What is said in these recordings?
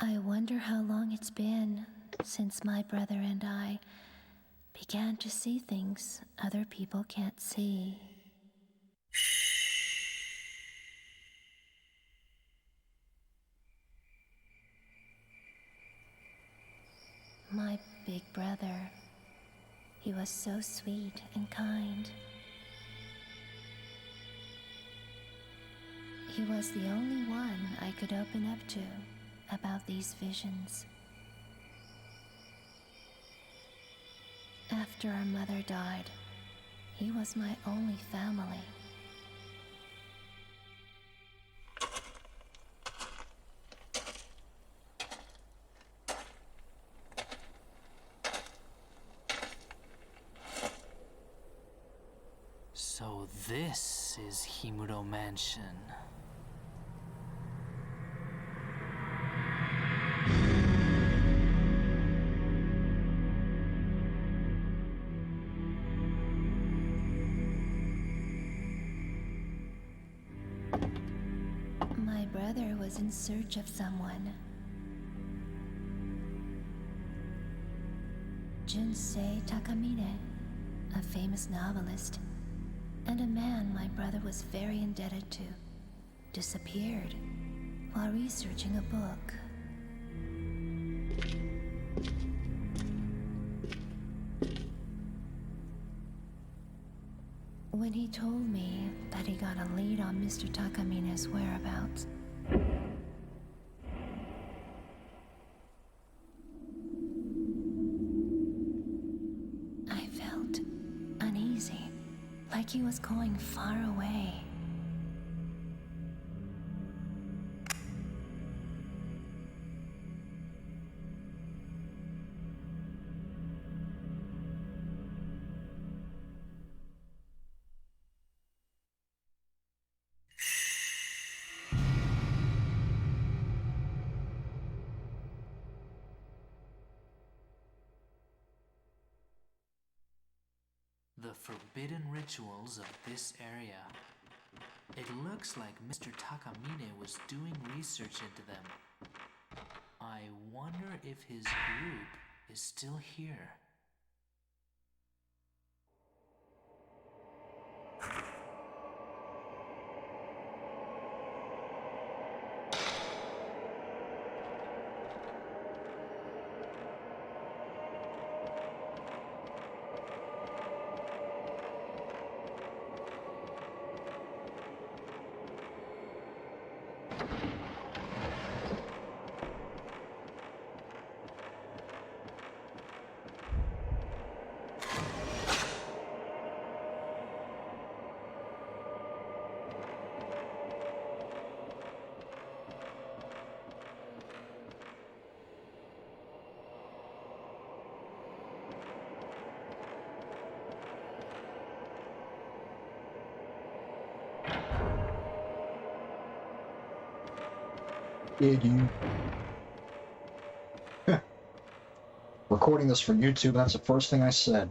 I wonder how long it's been since my brother and I began to see things other people can't see. My big brother, he was so sweet and kind. He was the only one I could open up to about these visions. After our mother died, he was my only family. So this is Himuro Mansion. My brother was in search of someone. Junsei Takamine, a famous novelist, and a man my brother was very indebted to, disappeared while researching a book. When he told me that he got a lead on Mr. Takamine's whereabouts, I felt uneasy, like he was going far away. The forbidden rituals of this area. It looks like Mr. Takamine was doing research into them. I wonder if his group is still here. Yeah, dude. Recording this for YouTube, that's the first thing I said.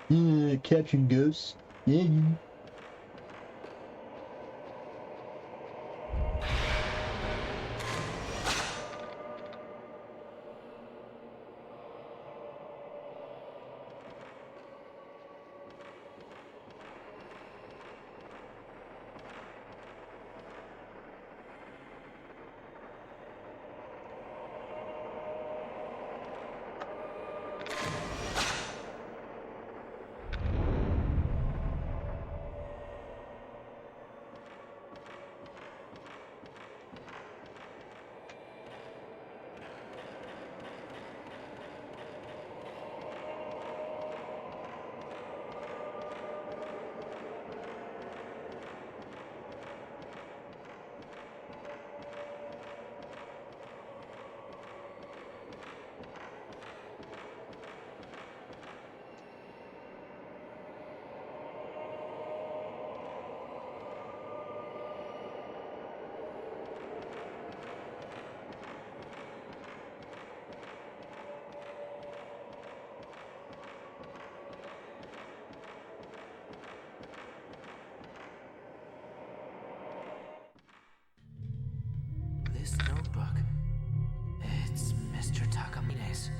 Yeah, caption ghosts. Yeah, dude. Takamine's.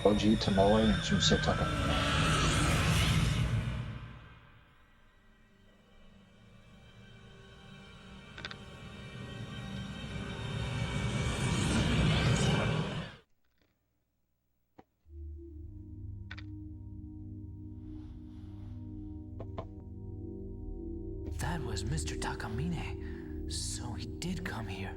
Oji Tomoe and Junsei Takamine. That was Mr. Takamine. So he did come here.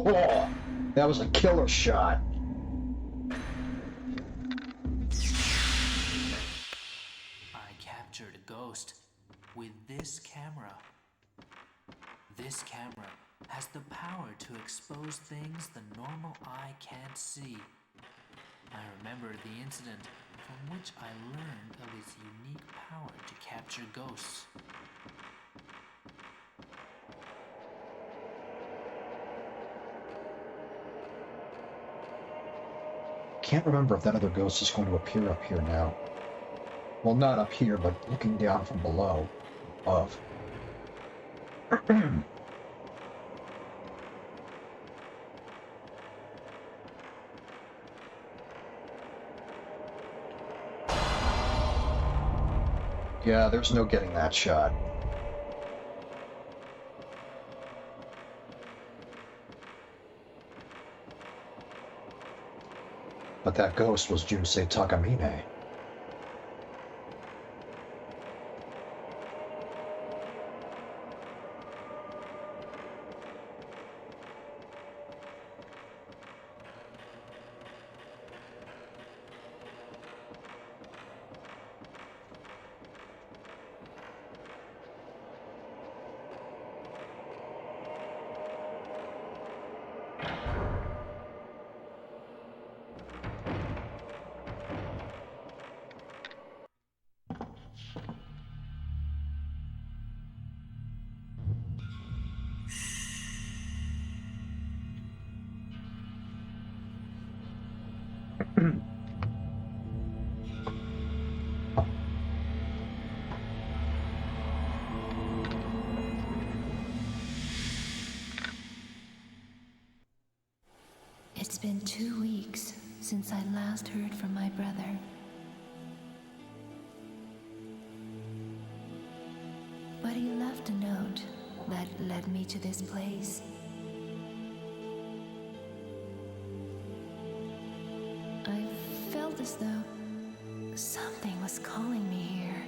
Oh, that was a killer shot. I captured a ghost with this camera. This camera has the power to expose things the normal eye can't see. I remember the incident from which I learned of its unique power to capture ghosts. Can't remember if that other ghost is going to appear up here now. Well, not up here, but looking down from below. Above. Yeah, there's no getting that shot. But that ghost was Junsei Takamine. It's been 2 weeks since I last heard from my brother. But he left a note that led me to this place. I felt as though something was calling me here.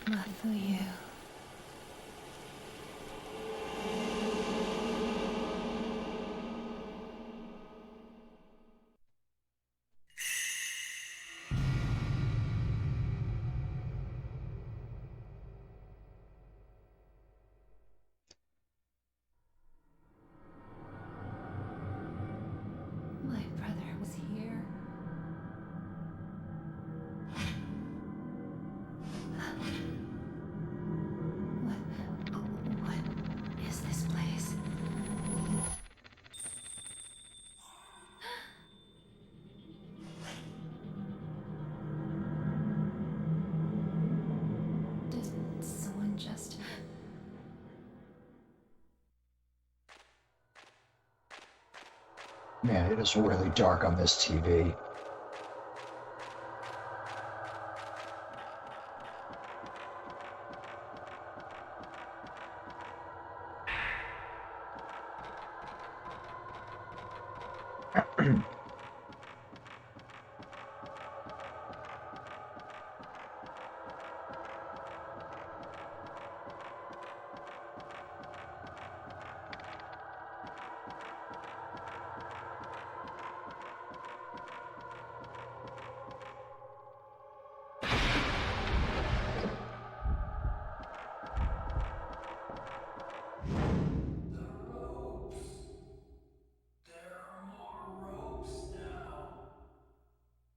Mafuyu. Did someone just... Man, it is really dark on this TV.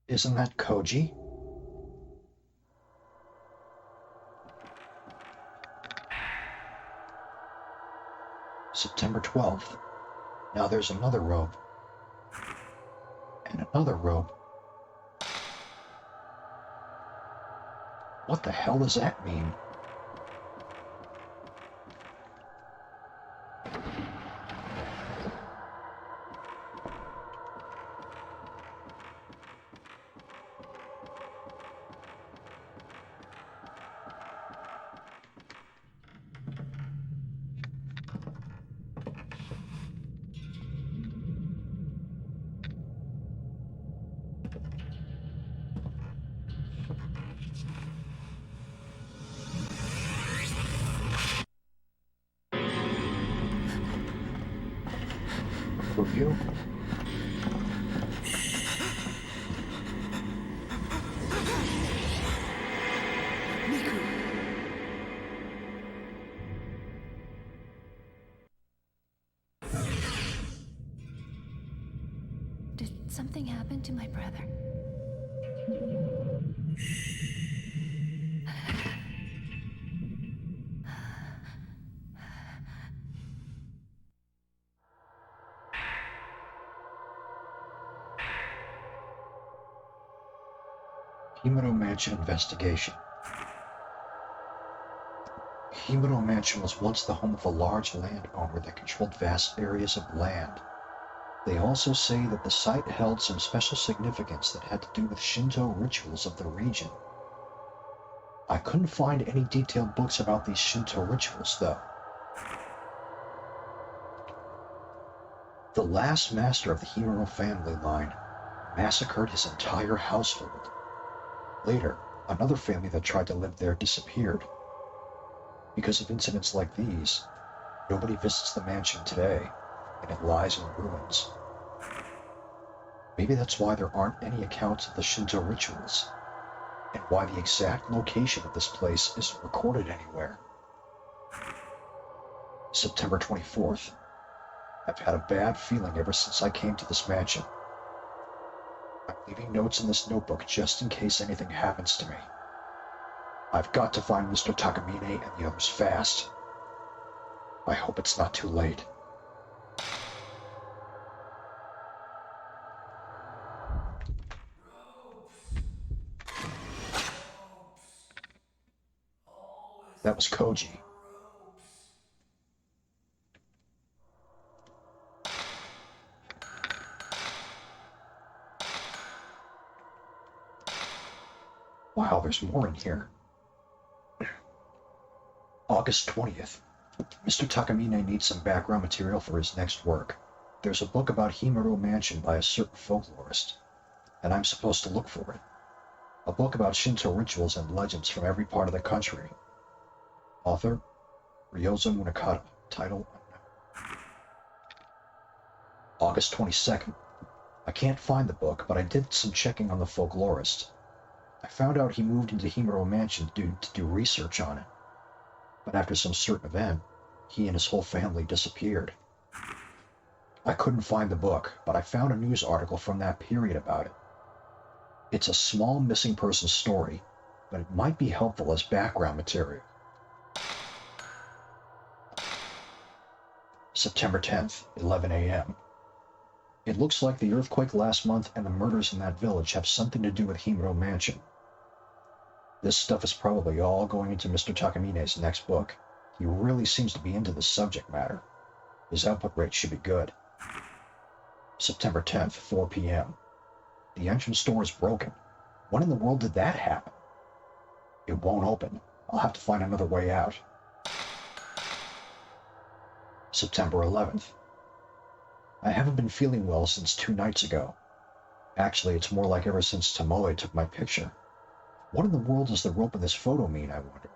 Isn't that Koji? September 12th. Now there's another rope. And another rope. What the hell does that mean? Review? Did something happen to my brother? Himuro Mansion investigation. Himuro Mansion was once the home of a large landowner that controlled vast areas of land. They also say that the site held some special significance that had to do with Shinto rituals of the region. I couldn't find any detailed books about these Shinto rituals, though. The last master of the Himuro family line massacred his entire household. Later, another family that tried to live there disappeared. Because of incidents like these, nobody visits the mansion today, and it lies in ruins. Maybe that's why there aren't any accounts of the Shinto rituals, and why the exact location of this place isn't recorded anywhere. September 24th. I've had a bad feeling ever since I came to this mansion. I'm leaving notes in this notebook just in case anything happens to me. I've got to find Mr. Takamine and the others fast. I hope it's not too late. That was Koji. Wow, there's more in here. August 20th. Mr. Takamine needs some background material for his next work. There's a book about Himuro Mansion by a certain folklorist, and I'm supposed to look for it. A book about Shinto rituals and legends from every part of the country. Author, Ryozo Munakata. Title, unknown. August 22nd. I can't find the book, but I did some checking on the folklorist. I found out he moved into Himuro Mansion to do research on it. But after some certain event, he and his whole family disappeared. I couldn't find the book, but I found a news article from that period about it. It's a small missing person story, but it might be helpful as background material. September 10th, 11 a.m. It looks like the earthquake last month and the murders in that village have something to do with Himuro Mansion. This stuff is probably all going into Mr. Takamine's next book. He really seems to be into this subject matter. His output rate should be good. September 10th, 4 p.m. The entrance door is broken. When in the world did that happen? It won't open. I'll have to find another way out. September 11th. I haven't been feeling well since 2 nights ago. Actually, it's more like ever since Tomoe took my picture. What in the world does the rope in this photo mean, I wonder?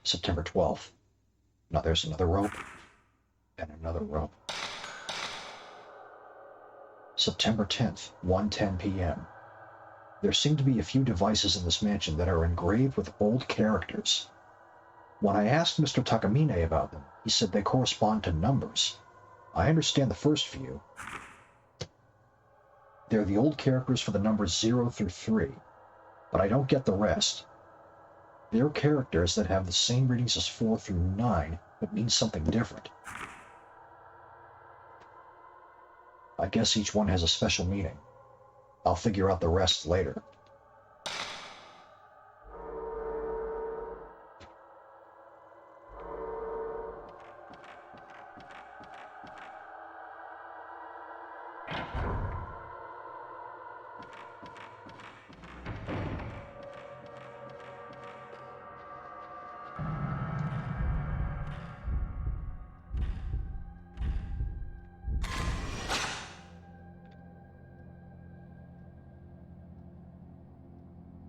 September 12th. Now there's another rope. And another rope. September 10th, 1:10 p.m. There seem to be a few devices in this mansion that are engraved with old characters. When I asked Mr. Takamine about them, he said they correspond to numbers. I understand the first few. They're the old characters for the numbers 0 through 3, but I don't get the rest. They're characters that have the same readings as 4 through 9, but mean something different. I guess each one has a special meaning. I'll figure out the rest later.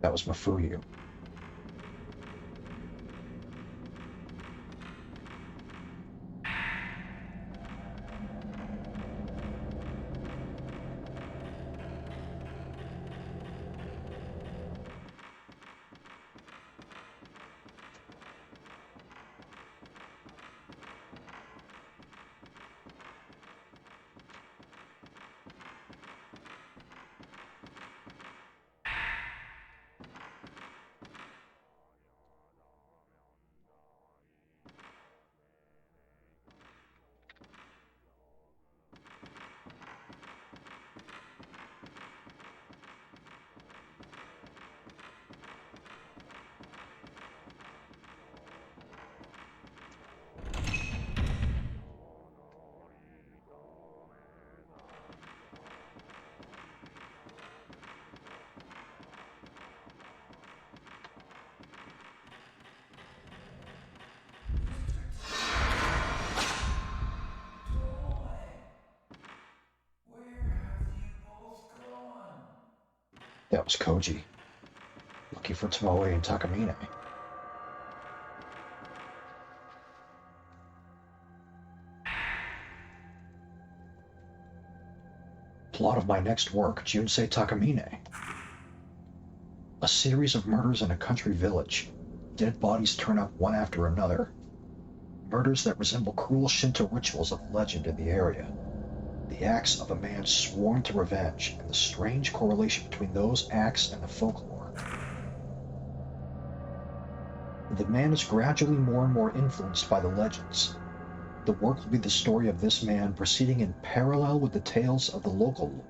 That was Mafuyu. That was Koji, looking for Tomoe and Takamine. Plot of my next work, Junsei Takamine. A series of murders in a country village. Dead bodies turn up one after another. Murders that resemble cruel Shinto rituals of legend in the area. The acts of a man sworn to revenge, and the strange correlation between those acts and the folklore. The man is gradually more and more influenced by the legends. The work will be the story of this man proceeding in parallel with the tales of the local lore.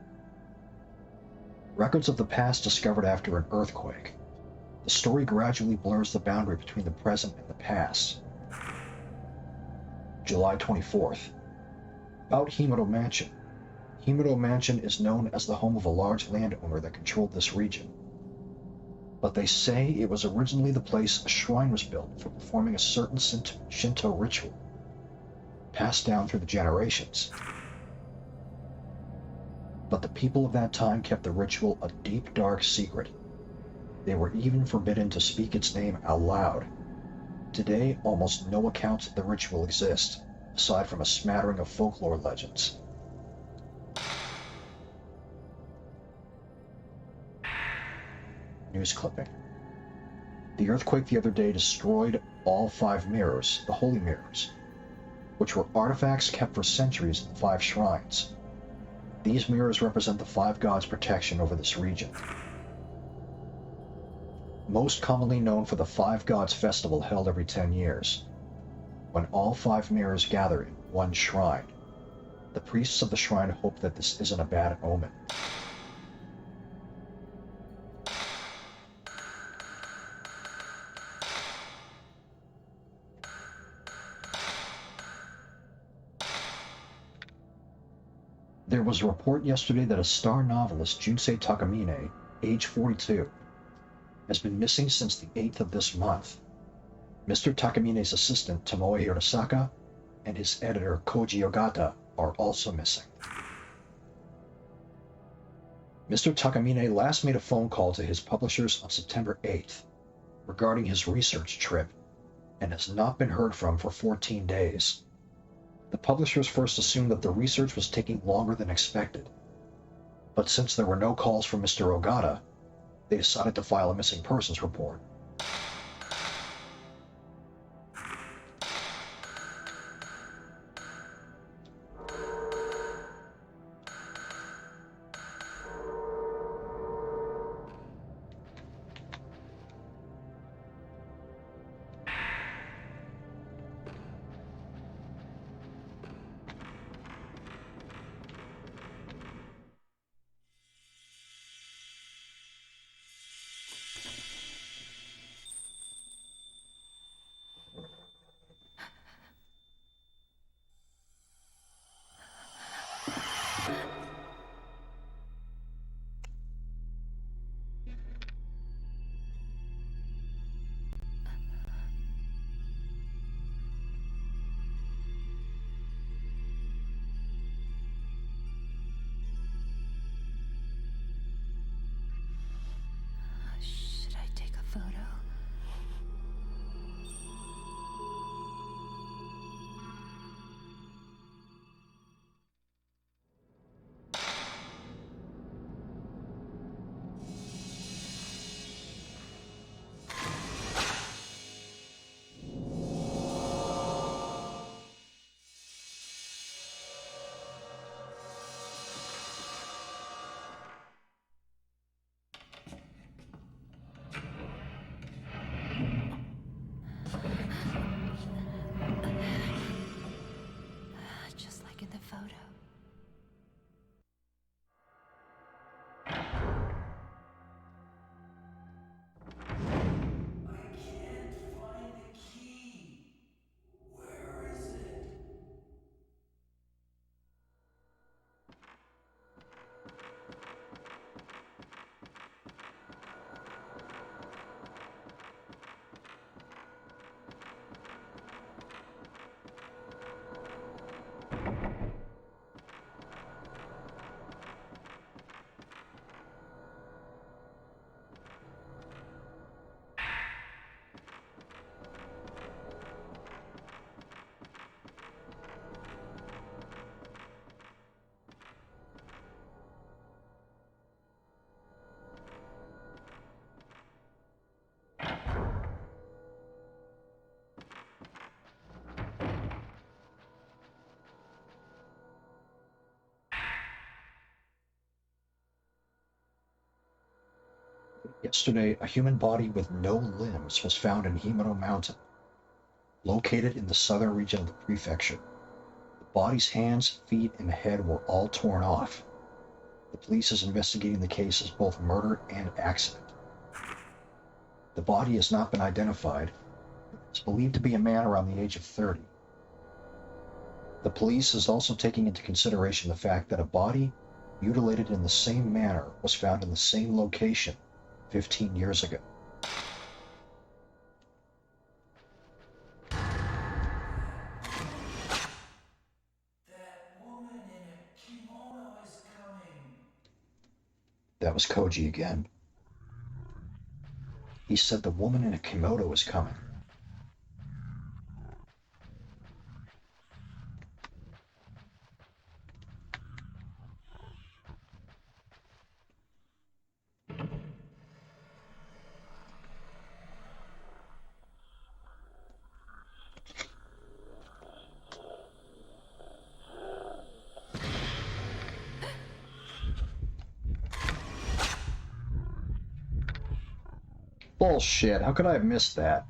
Records of the past discovered after an earthquake. The story gradually blurs the boundary between the present and the past. July 24th. About Himuro Mansion. Himuro Mansion is known as the home of a large landowner that controlled this region. But they say it was originally the place a shrine was built for performing a certain Shinto ritual, passed down through the generations. But the people of that time kept the ritual a deep, dark secret. They were even forbidden to speak its name out loud. Today, almost no accounts of the ritual exist, aside from a smattering of folklore legends. News clipping. The earthquake the other day destroyed all 5 mirrors, the holy mirrors, which were artifacts kept for centuries in the 5 shrines. These mirrors represent the 5 gods' protection over this region. Most commonly known for the 5 gods festival held every 10 years, when all 5 mirrors gather in one shrine. The priests of the shrine hope that this isn't a bad omen. There was a report yesterday that a star novelist, Junsei Takamine, age 42, has been missing since the 8th of this month. Mr. Takamine's assistant, Tomoe Hirosaka, and his editor, Koji Ogata, are also missing. Mr. Takamine last made a phone call to his publishers on September 8th regarding his research trip and has not been heard from for 14 days. The publishers first assumed that the research was taking longer than expected, but since there were no calls from Mr. Ogata, they decided to file a missing persons report. Should I take a photo? Just like in the photo. I can't find the key. Where is it? Yesterday, a human body with no limbs was found in Himuro Mountain, located in the southern region of the prefecture. The body's hands, feet, and head were all torn off. The police is investigating the case as both murder and accident. The body has not been identified. It's believed to be a man around the age of 30. The police is also taking into consideration the fact that a body mutilated in the same manner was found in the same location 15 years ago. That woman in a kimono is coming. That was Koji again. He said the woman in a kimono was coming. Bullshit, how could I have missed that?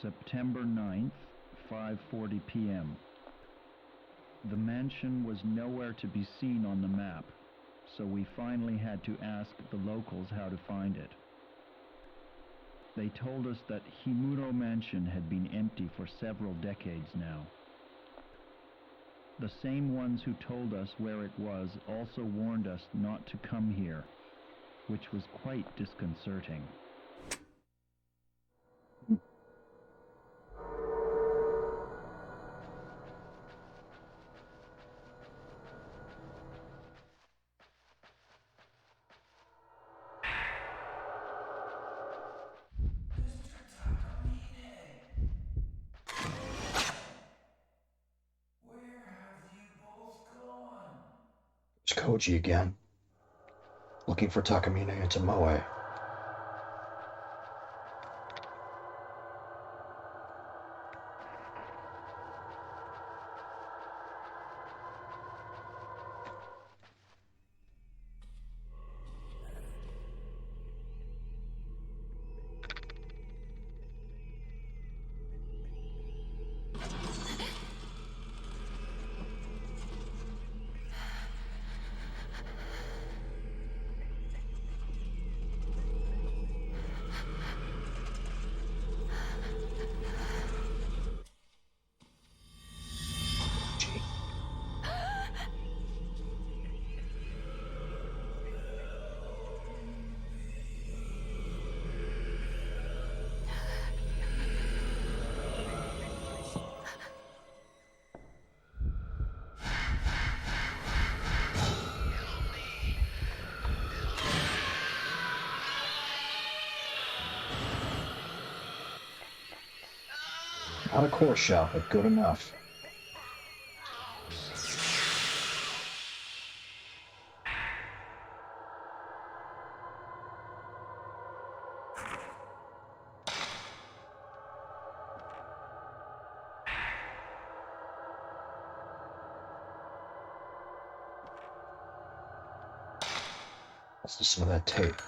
September 9th, 5:40 p.m. The mansion was nowhere to be seen on the map, so we finally had to ask the locals how to find it. They told us that Himuro Mansion had been empty for several decades now. The same ones who told us where it was also warned us not to come here, which was quite disconcerting. Mr. Takamine! Where have you both gone? It's Koji again, looking for Takamine and Tomoe. Not a core shot, but good enough. Let's listen to that tape.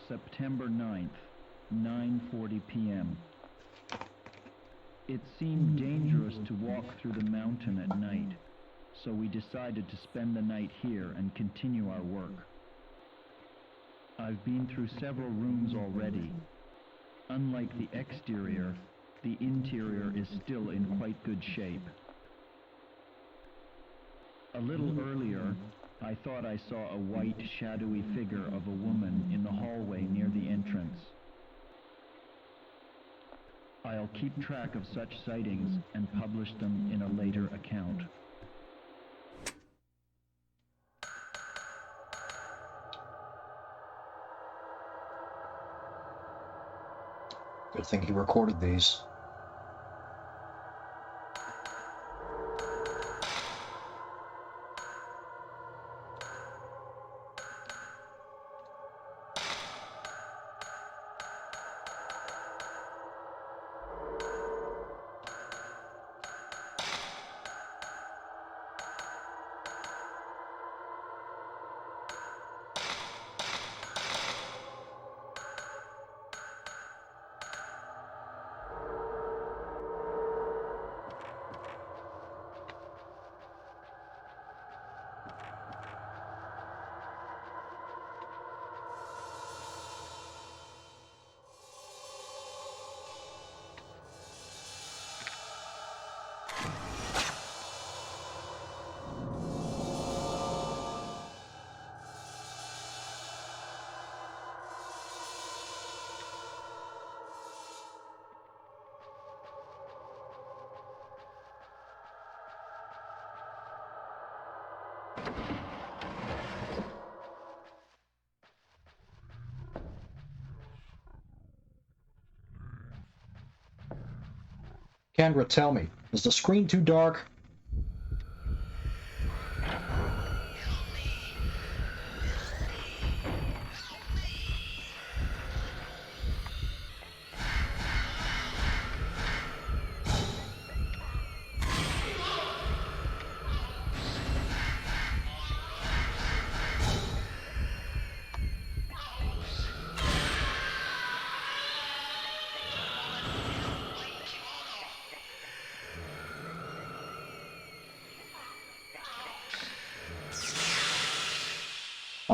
September 9th, 9:40 p.m. It seemed dangerous to walk through the mountain at night, so we decided to spend the night here and continue our work. I've been through several rooms already. Unlike the exterior, the interior is still in quite good shape. A little earlier, I thought I saw a white, shadowy figure of a woman in the hallway near the entrance. I'll keep track of such sightings and publish them in a later account. Good thing he recorded these. Kendra, tell me, is the screen too dark?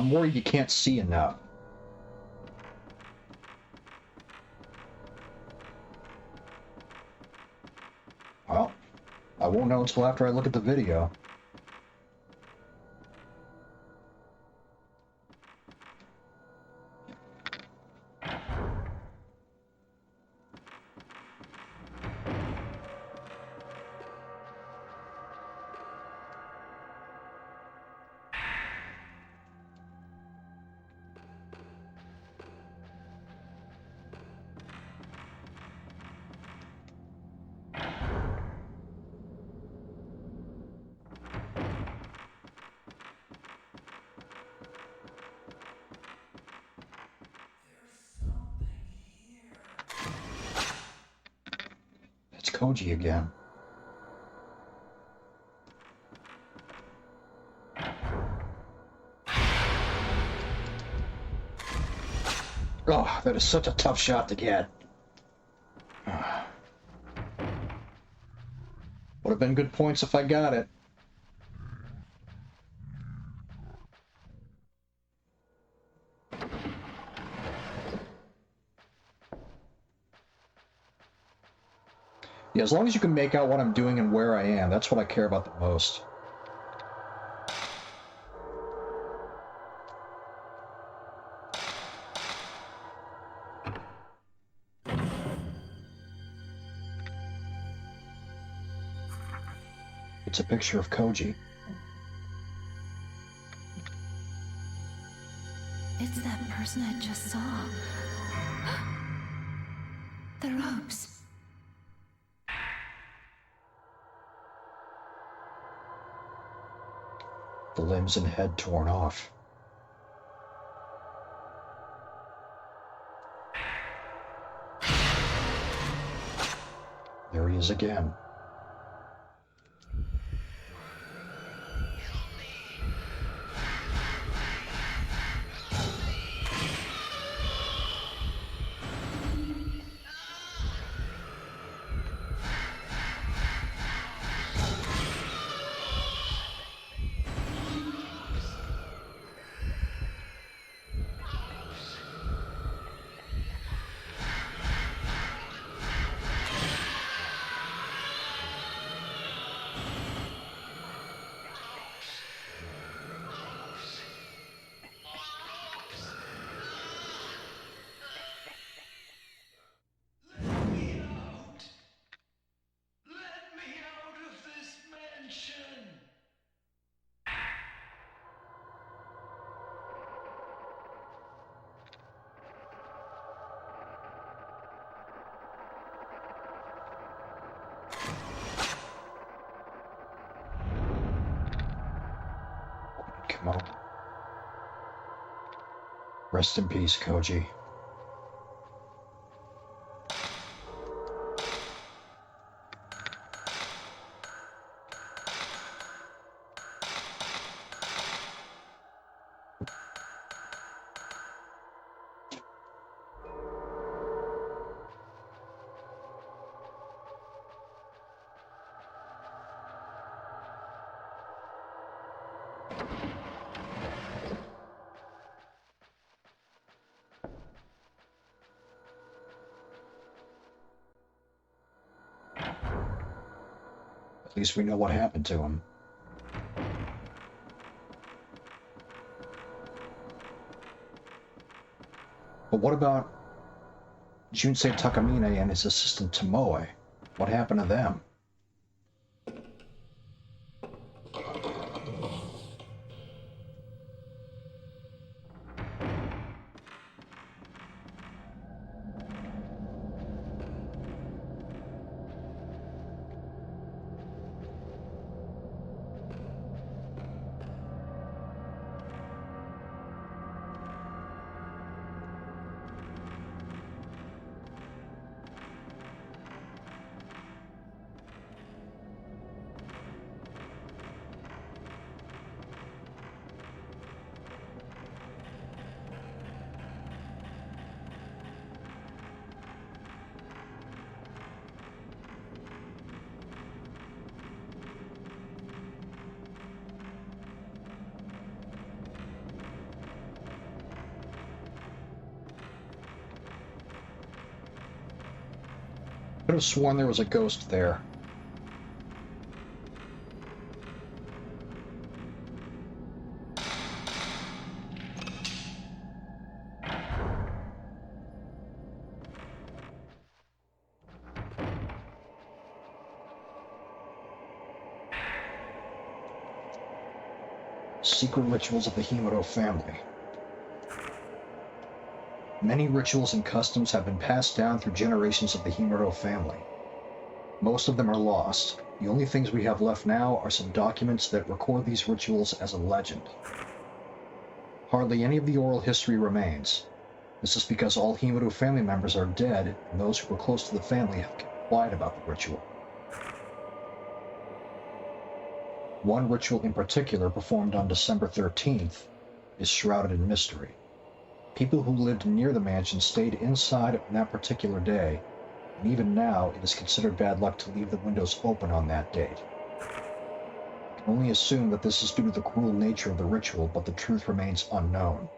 I'm worried you can't see enough. Well, I won't know until after I look at the video. It's Koji again. Oh, that is such a tough shot to get. Would have been good points if I got it. Yeah, as long as you can make out what I'm doing and where I am, that's what I care about the most. It's a picture of Koji. It's that person I just saw. The ropes. The limbs and head torn off. There he is again. Come on. Rest in peace, Koji. At least we know what happened to him. But what about Junsei Takamine and his assistant Tomoe? What happened to them? Could have sworn there was a ghost there. Secret rituals of the Himuro family. Many rituals and customs have been passed down through generations of the Himuro family. Most of them are lost. The only things we have left now are some documents that record these rituals as a legend. Hardly any of the oral history remains. This is because all Himuro family members are dead, and those who were close to the family have kept quiet about the ritual. One ritual in particular, performed on December 13th, is shrouded in mystery. People who lived near the mansion stayed inside on that particular day, and even now it is considered bad luck to leave the windows open on that date. I can only assume that this is due to the cruel nature of the ritual, but the truth remains unknown.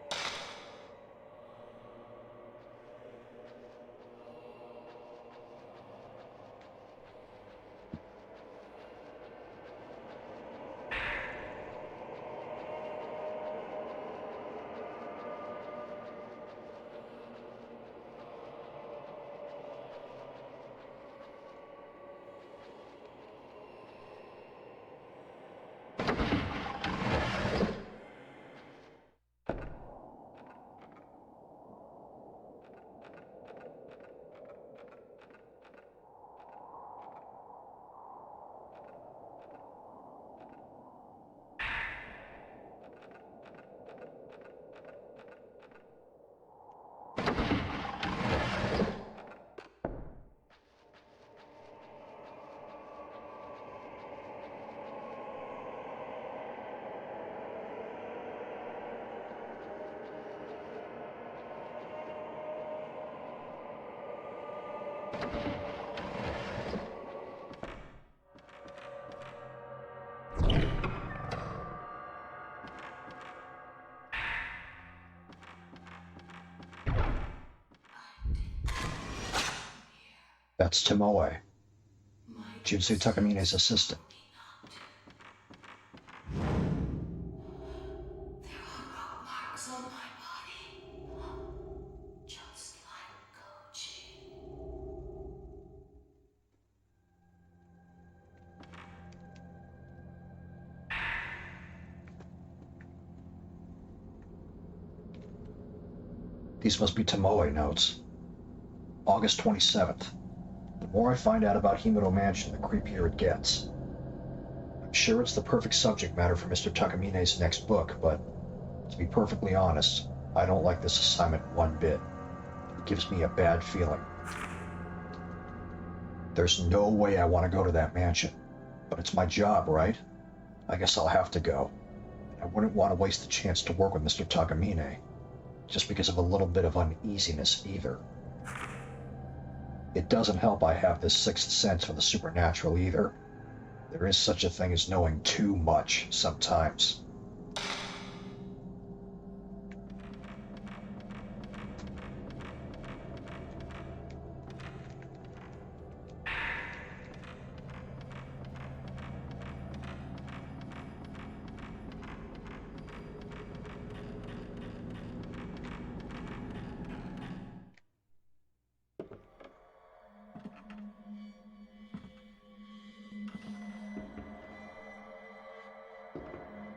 That's Tomoe, Junsei Takamine's assistant. There are rock marks on my body, just like Koji. These must be Tomoe notes. August 27th. The more I find out about Himuro Mansion, the creepier it gets. I'm sure it's the perfect subject matter for Mr. Takamine's next book, but to be perfectly honest, I don't like this assignment one bit. It gives me a bad feeling. There's no way I want to go to that mansion, but it's my job, right? I guess I'll have to go. I wouldn't want to waste the chance to work with Mr. Takamine, just because of a little bit of uneasiness either. It doesn't help I have this sixth sense for the supernatural either. There is such a thing as knowing too much sometimes.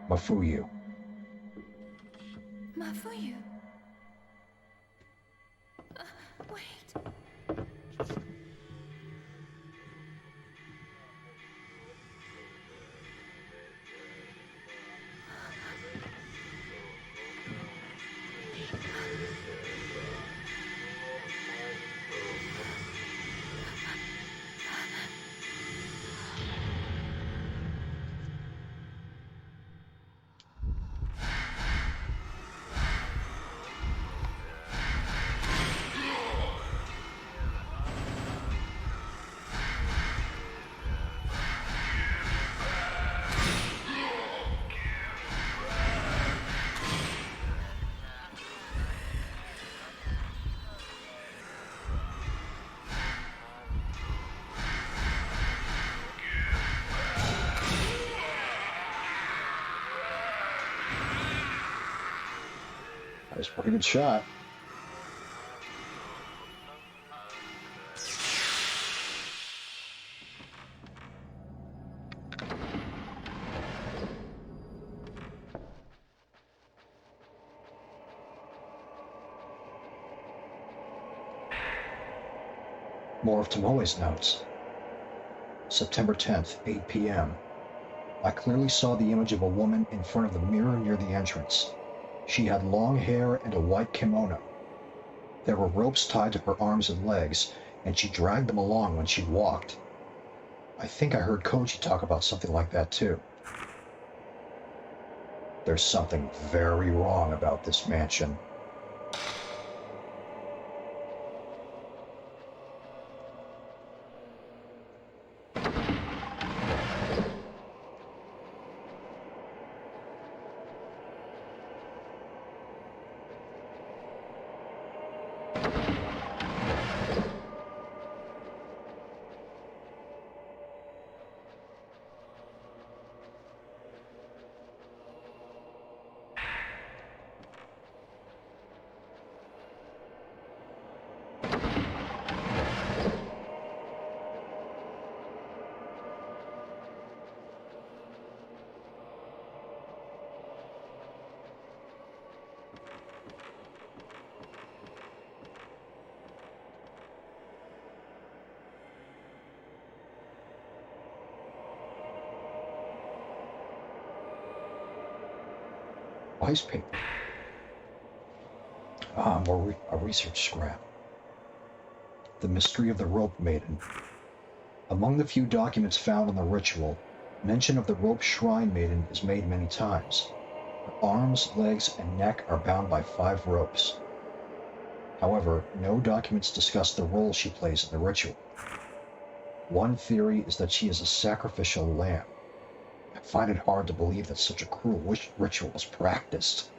Mafuyu. Mafuyu. Wait. That's a pretty good shot. More of Tomoe's notes. September 10th, 8 p.m. I clearly saw the image of a woman in front of the mirror near the entrance. She had long hair and a white kimono. There were ropes tied to her arms and legs, and she dragged them along when she walked. I think I heard Koji talk about something like that too. There's something very wrong about this mansion. Vice paper. A research scrap. The mystery of the rope maiden. Among the few documents found on the ritual, mention of the rope shrine maiden is made many times. Her arms, legs, and neck are bound by 5 ropes. However, no documents discuss the role she plays in the ritual. One theory is that she is a sacrificial lamb. I find it hard to believe that such a cruel ritual was practiced.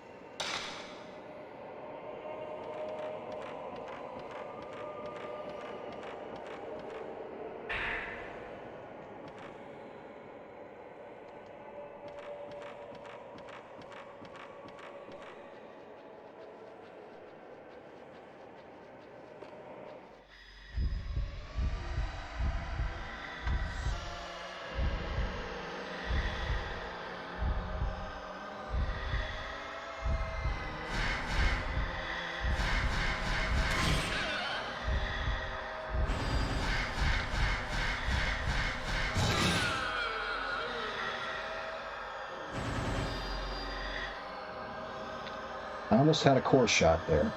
I almost had a core shot there.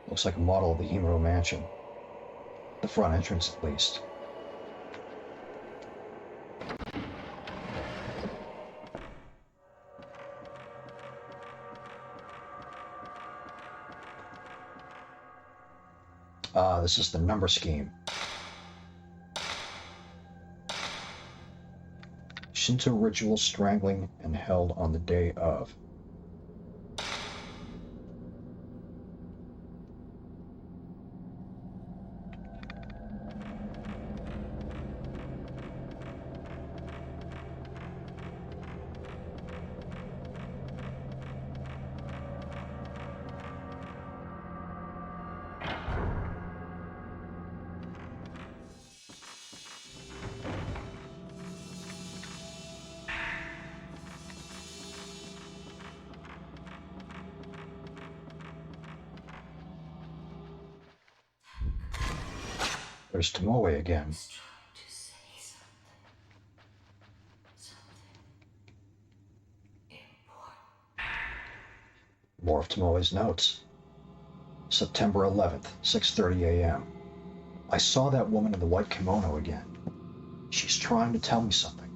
Looks like a model of the Himuro Mansion. The front entrance, at least. This is the number scheme. Shinto ritual strangling and held on the day of. There's Tomoe again. He's trying to say something. Something important. More of Tomoe's notes. September 11th, 6:30 a.m. I saw that woman in the white kimono again. She's trying to tell me something.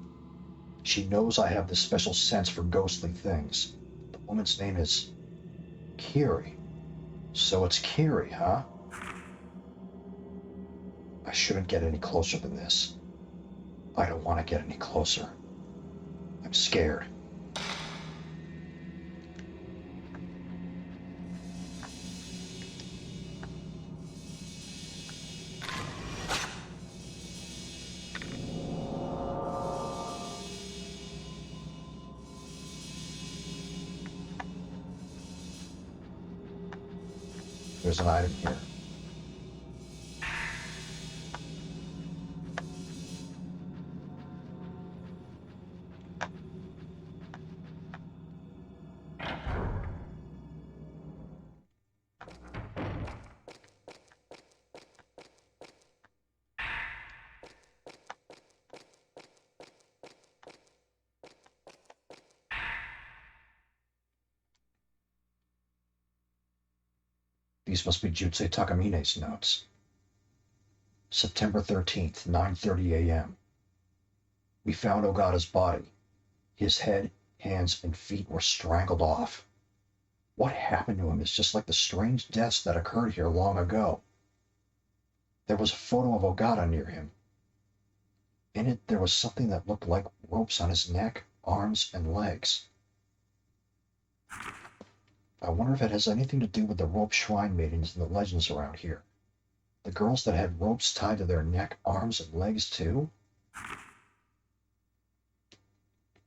She knows I have this special sense for ghostly things. The woman's name is Kiri. So it's Kiri, huh? I shouldn't get any closer than this. I don't want to get any closer. I'm scared. there's an item here. These must be Jutsu Takamine's notes. September 13th, 9:30 a.m. We found Ogata's body. His head, hands, and feet were strangled off. What happened to him is just like the strange deaths that occurred here long ago. There was a photo of Ogata near him. In it, there was something that looked like ropes on his neck, arms, and legs. I wonder if it has anything to do with the rope shrine maidens and the legends around here. The girls that had ropes tied to their neck, arms, and legs too?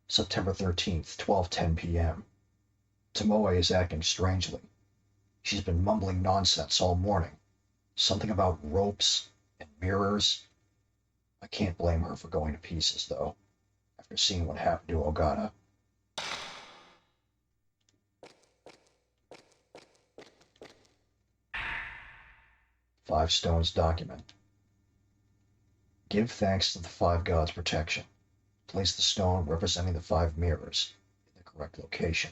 September 13th, 12:10 p.m. Tomoe is acting strangely. She's been mumbling nonsense all morning. Something about ropes and mirrors. I can't blame her for going to pieces, though, after seeing what happened to Ogata. Five Stones document. Give thanks to the five gods' protection. Place the stone representing the five mirrors in the correct location.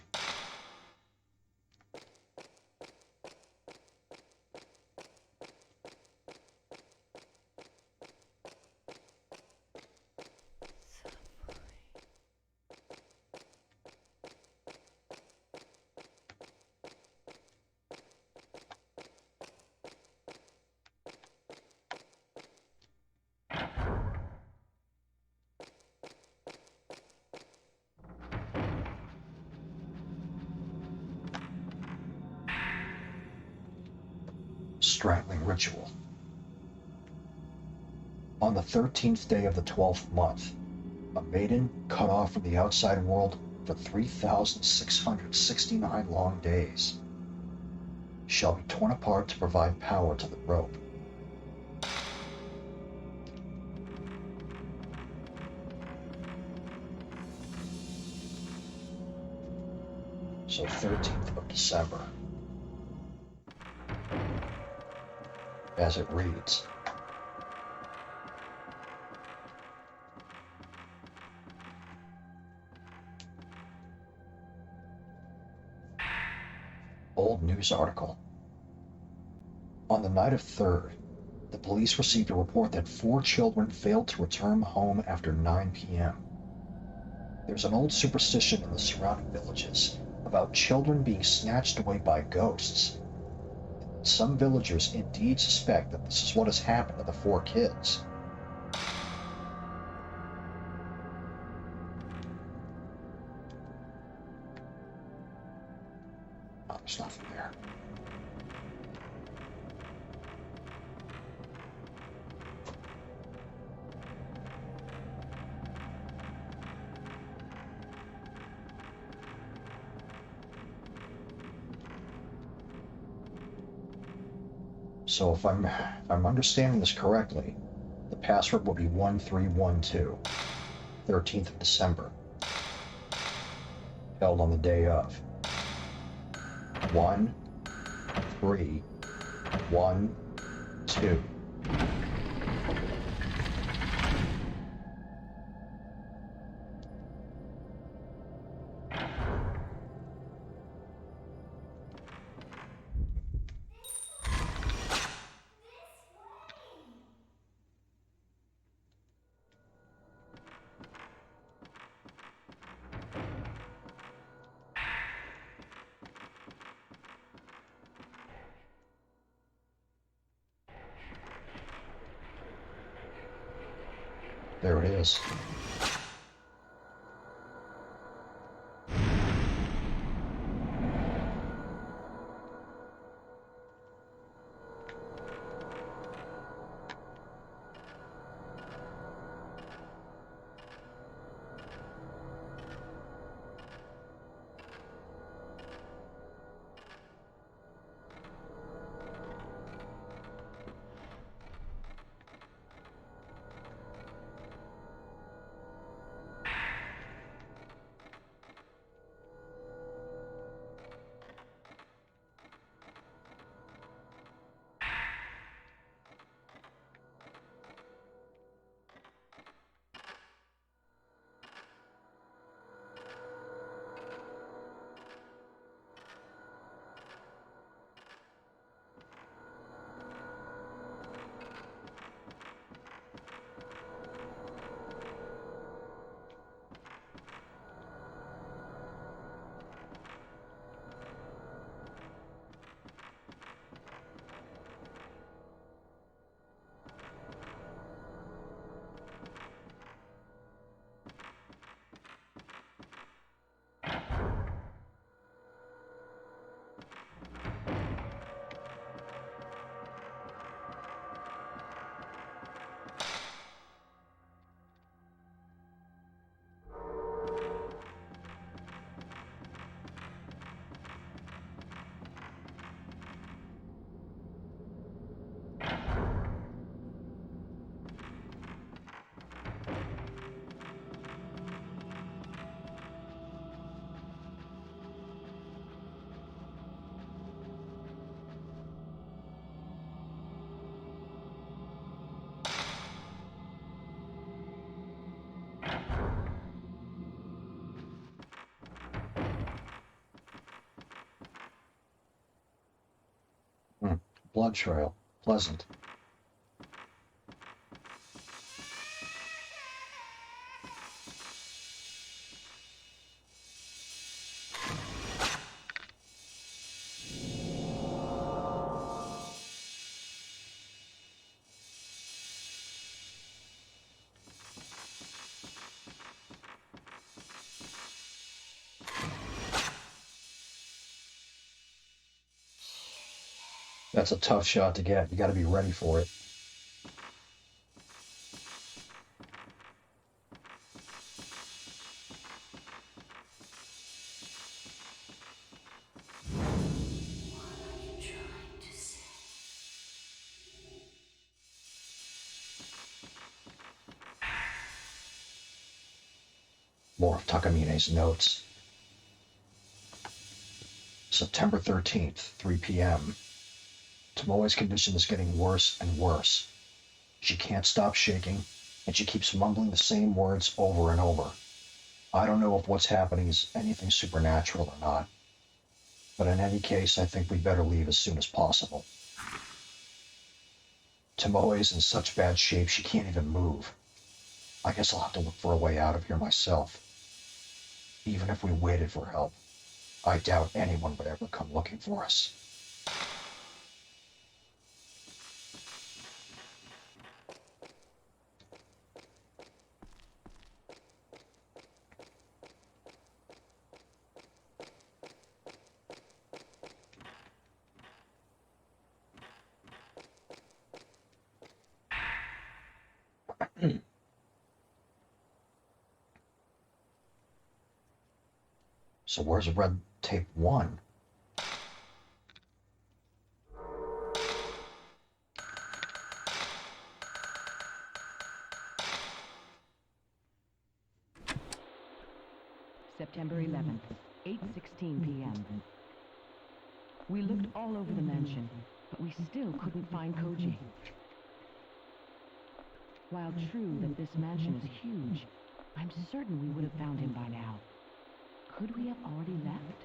Strangling ritual. On the 13th day of the 12th month, a maiden cut off from the outside world for 3,669 long days shall be torn apart to provide power to the rope. So 13th of December. As it reads. Old news article. On the night of 3rd, the police received a report that 4 children failed to return home after 9 p.m. There's an old superstition in the surrounding villages about children being snatched away by ghosts. Some villagers indeed suspect that this is what has happened to the 4 kids. Oh, there's nothing there. So if I'm understanding this correctly, the password will be 1312, 13th of December, held on the day of 1312. There it is. Blood trail. Pleasant. That's a tough shot to get. You gotta be ready for it. What are you trying to say? More of Takamine's notes. September 13th, 3 p.m. Tomoe's condition is getting worse and worse. She can't stop shaking, and she keeps mumbling the same words over and over. I don't know if what's happening is anything supernatural or not, but in any case, I think we better leave as soon as possible. Tomoe is in such bad shape she can't even move. I guess I'll have to look for a way out of here myself. Even if we waited for help, I doubt anyone would ever come looking for us. So where's red tape 1? September 11th, 8:16 p.m. We looked all over the mansion, but we still couldn't find Koji. While true that this mansion is huge, I'm certain we would have found him by now. Could we have already left?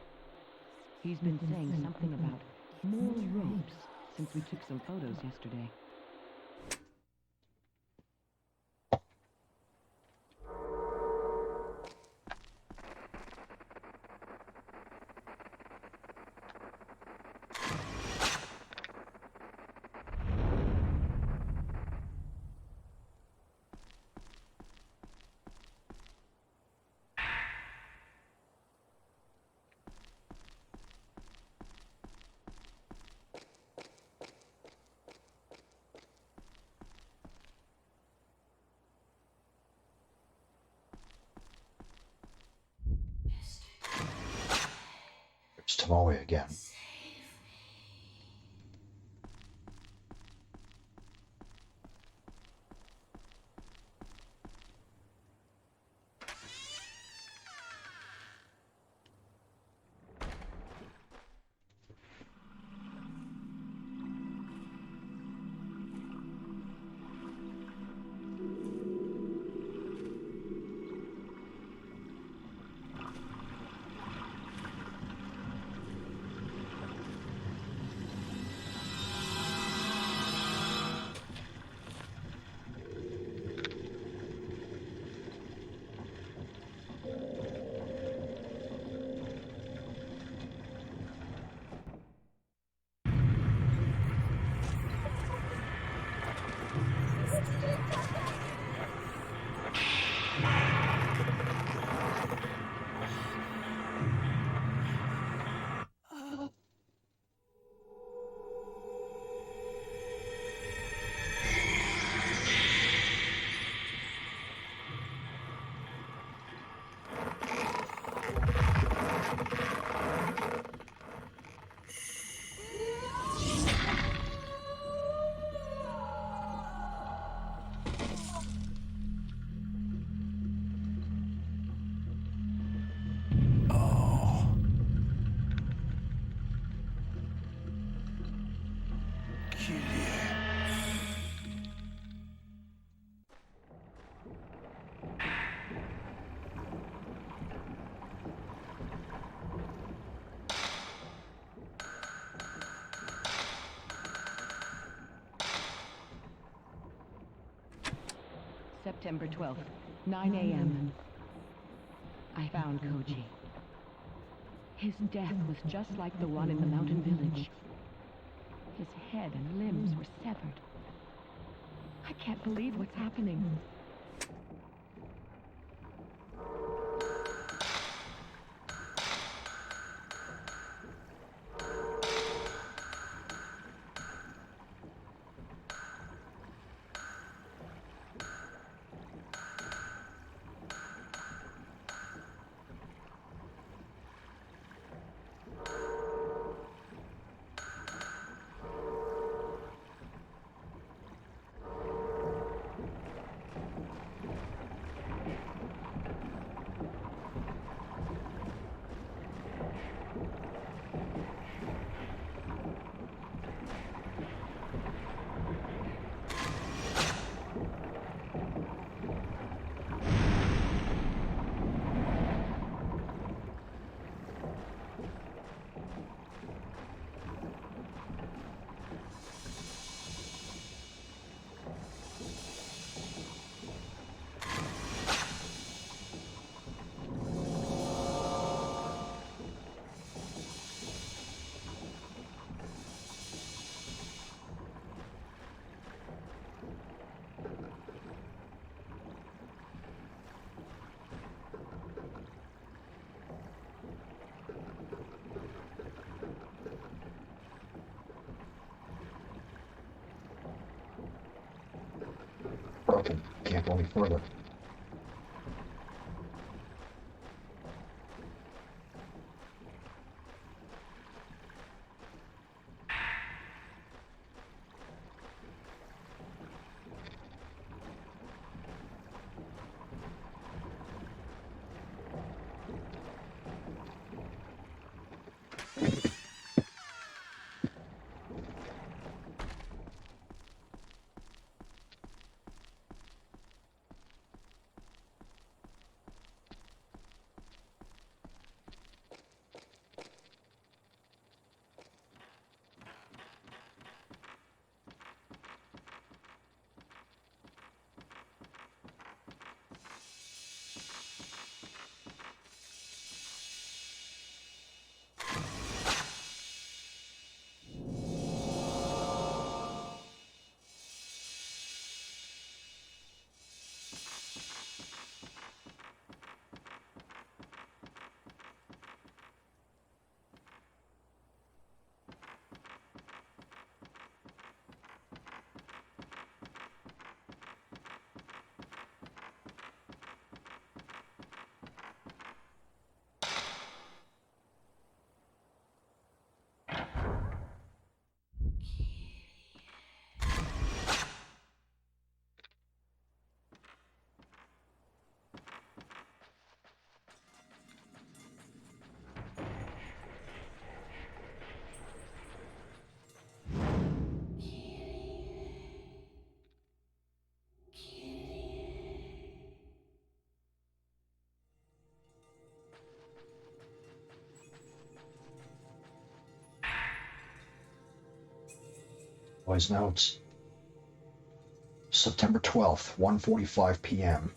He's been saying something about more ropes since we took some photos yesterday. It's Tomoe again. September 12th, 9 a.m. I found Koji. His death was just like the one in the mountain village. His head and limbs were severed. I can't believe what's happening. Broken. Can't go any further. Boys' notes. September 12th, 1:45 p.m.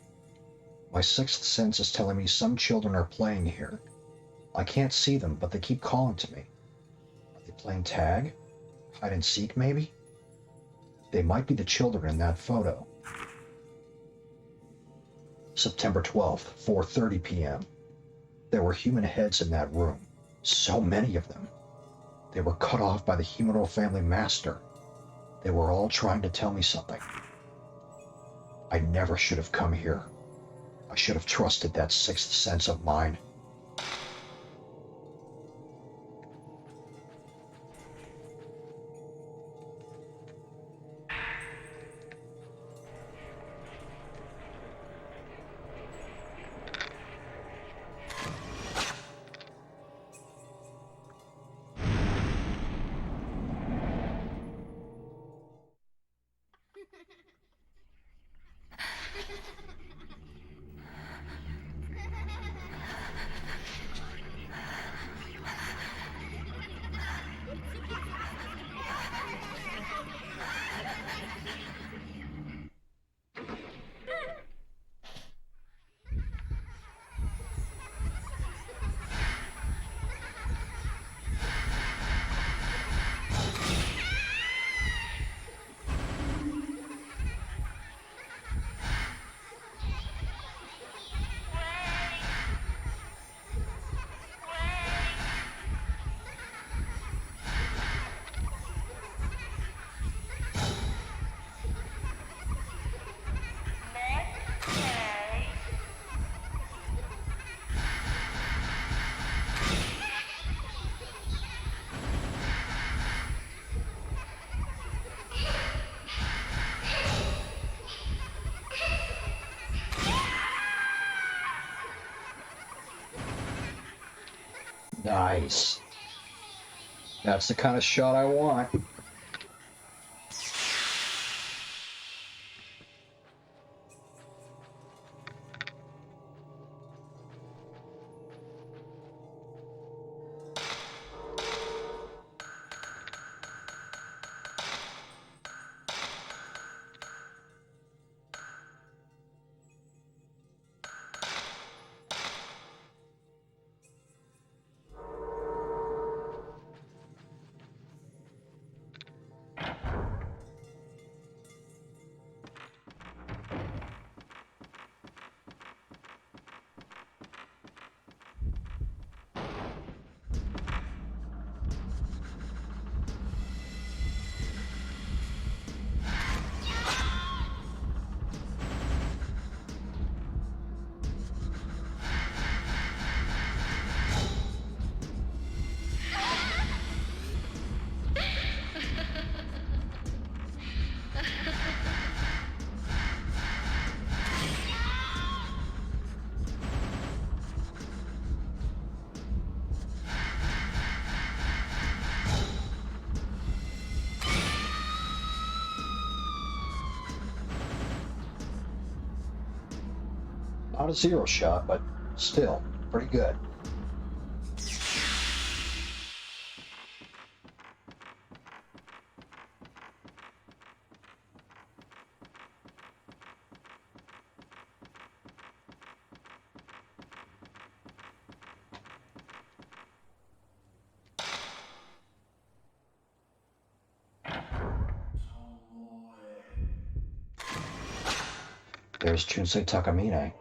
My sixth sense is telling me some children are playing here. I can't see them, but they keep calling to me. Are they playing tag? Hide and seek, maybe? They might be the children in that photo. September 12th, 4:30 p.m. There were human heads in that room. So many of them. They were cut off by the Humano family master. They were all trying to tell me something. I never should have come here. I should have trusted that sixth sense of mine. Nice. That's the kind of shot I want. Not a zero shot, but still pretty good. There's Chunsei Takamine.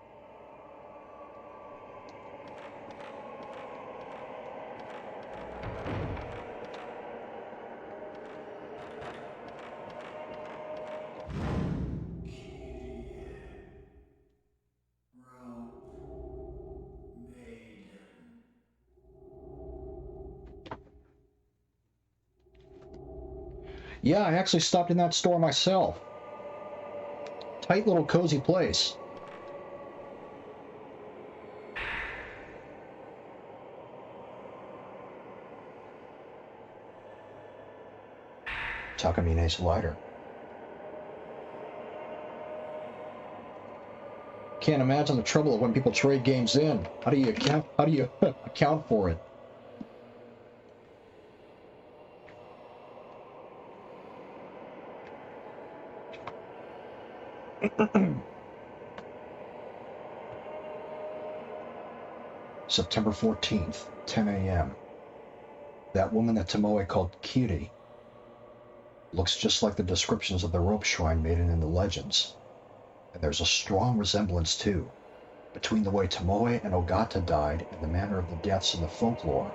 Yeah, I actually stopped in that store myself. Tight little cozy place. Takamine's lighter. Can't imagine the trouble of when people trade games in. How do you account for it? September 14th, 10 a.m. That woman that Tomoe called Kiri looks just like the descriptions of the rope shrine maiden in the legends. And there's a strong resemblance, too, between the way Tomoe and Ogata died and the manner of the deaths in the folklore.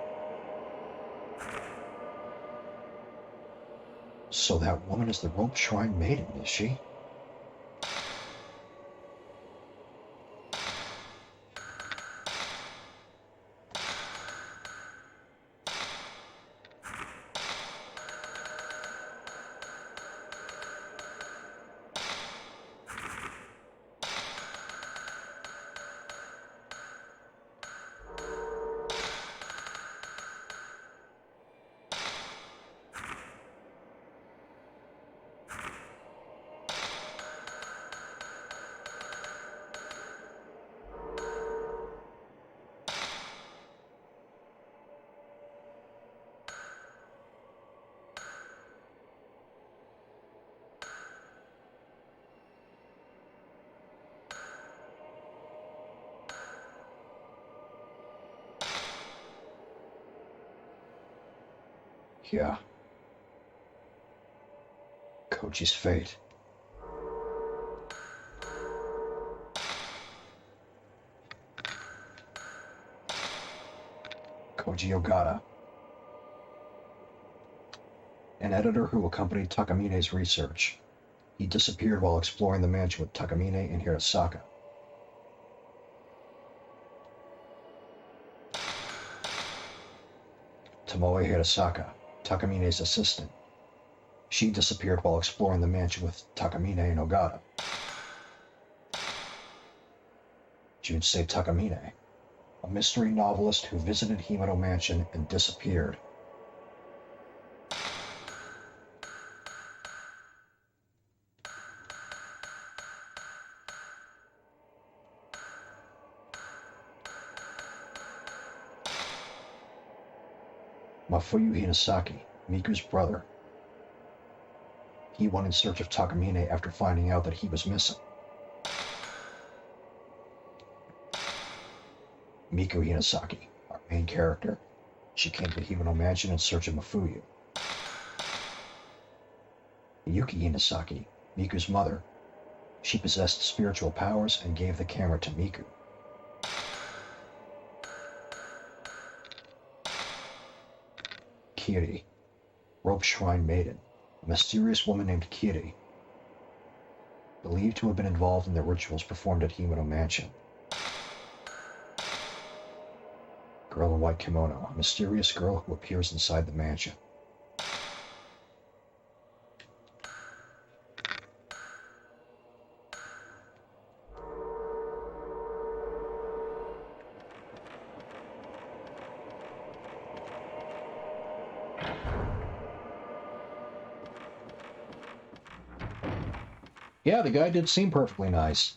So that woman is the rope shrine maiden, is she? Yeah. Koji's fate. Koji Ogata, an editor who accompanied Takamine's research. He disappeared while exploring the mansion with Takamine and Hirasaka. Tomoe Hirasaka, Takamine's assistant. She disappeared while exploring the mansion with Takamine and Ogata. Junsei Takamine, a mystery novelist who visited Himeno Mansion and disappeared. Mafuyu Hinasaki, Miku's brother. He went in search of Takamine after finding out that he was missing. Miku Hinasaki, our main character. She came to Himeno Mansion in search of Mafuyu. Yuki Hinasaki, Miku's mother. She possessed spiritual powers and gave the camera to Miku. Kiri, Rope Shrine Maiden, a mysterious woman named Kiri, believed to have been involved in the rituals performed at Himeno Mansion. Girl in White Kimono, a mysterious girl who appears inside the mansion. Yeah, the guy did seem perfectly nice.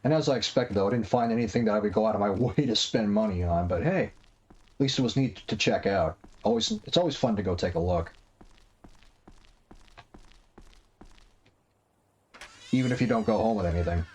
And as I expected, though, I didn't find anything that I would go out of my way to spend money on, but hey, at least it was neat to check out. It's always fun to go take a look. Even if you don't go home with anything.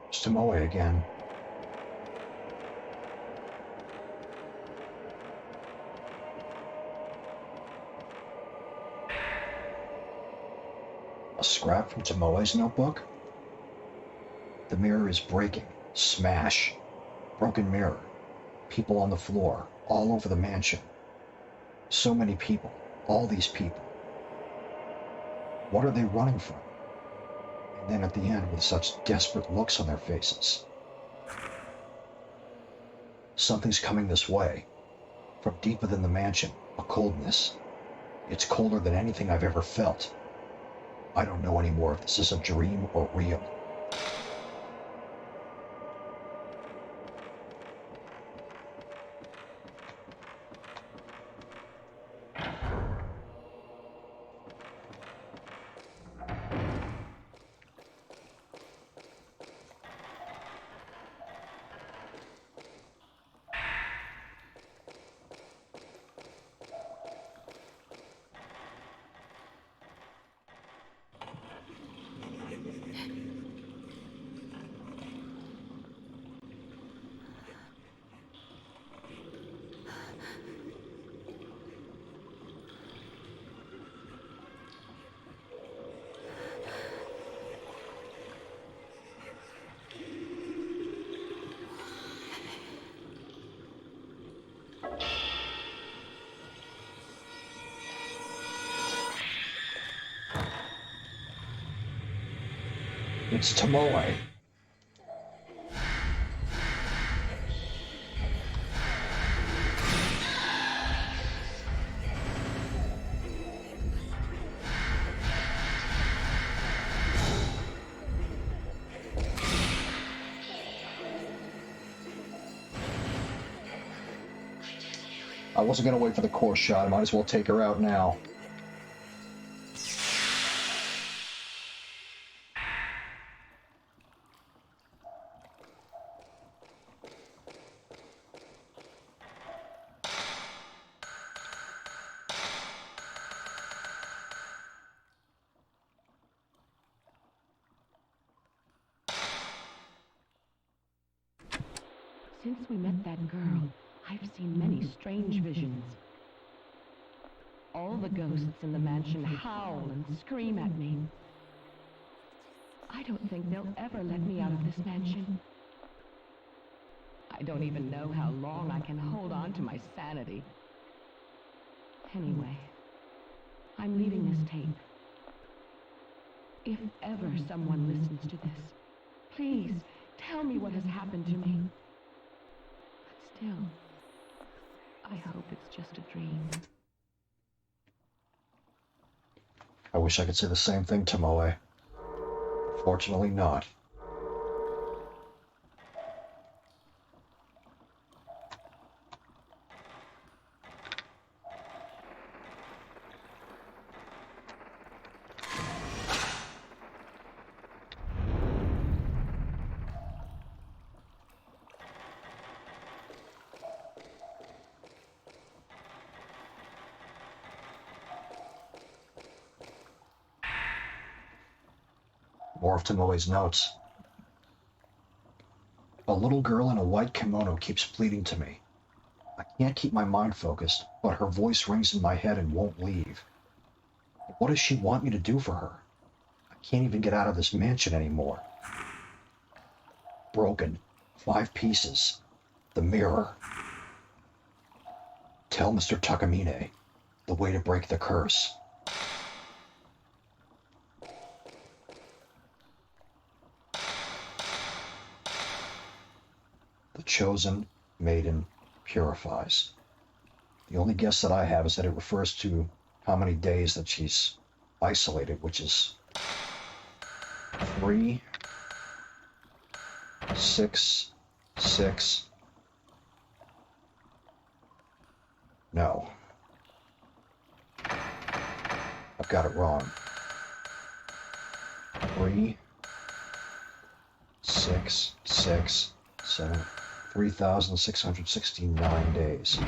It's Tomoe again. A scrap from Tomoe's notebook? The mirror is breaking. Smash. Broken mirror. People on the floor. All over the mansion. So many people. All these people. What are they running from? And then at the end, with such desperate looks on their faces. Something's coming this way. From deep within the mansion, a coldness. It's colder than anything I've ever felt. I don't know anymore if this is a dream or real. It's Tomoe. I wasn't gonna wait for the core shot. I might as well take her out now. Since we met that girl, I've seen many strange visions. All the ghosts in the mansion howl and scream at me. I don't think they'll ever let me out of this mansion. I don't even know how long I can hold on to my sanity. Anyway, I'm leaving this tape. If ever someone listens to this, please tell me what has happened to me. But still, I hope it's just a dream. I wish I could say the same thing, Tomoe. Fortunately not. More of Tomoe's notes. A little girl in a white kimono keeps pleading to me. I can't keep my mind focused, but her voice rings in my head and won't leave. What does she want me to do for her? I can't even get out of this mansion anymore. Broken. 5 pieces. The mirror. Tell Mr. Takamine the way to break the curse. The chosen maiden purifies. The only guess that I have is that it refers to how many days that she's isolated, which is 3, 6, 6. No. I've got it wrong. 3, 6, 6, 7, 3,669 days.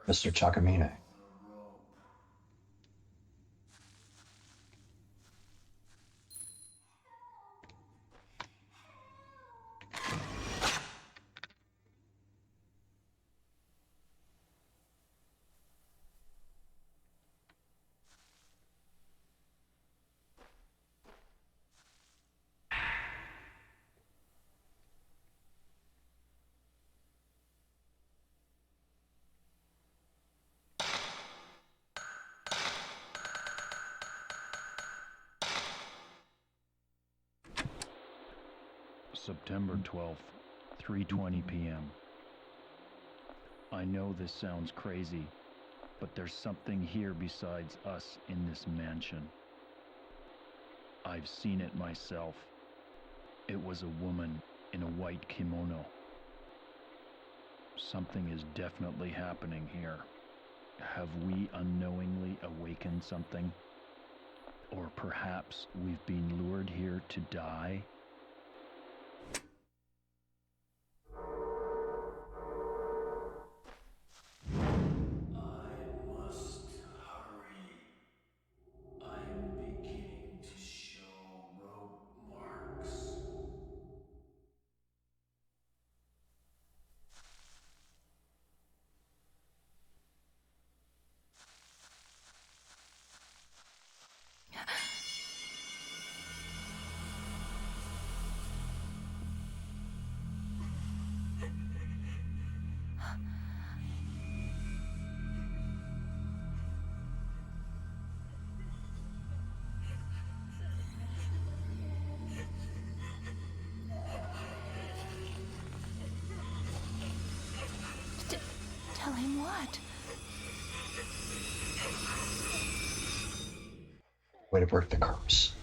Mr. Takamine. September 12th, 3:20 p.m. I know this sounds crazy, but there's something here besides us in this mansion. I've seen it myself. It was a woman in a white kimono. Something is definitely happening here. Have we unknowingly awakened something? Or perhaps we've been lured here to die? What? Way to break the curse.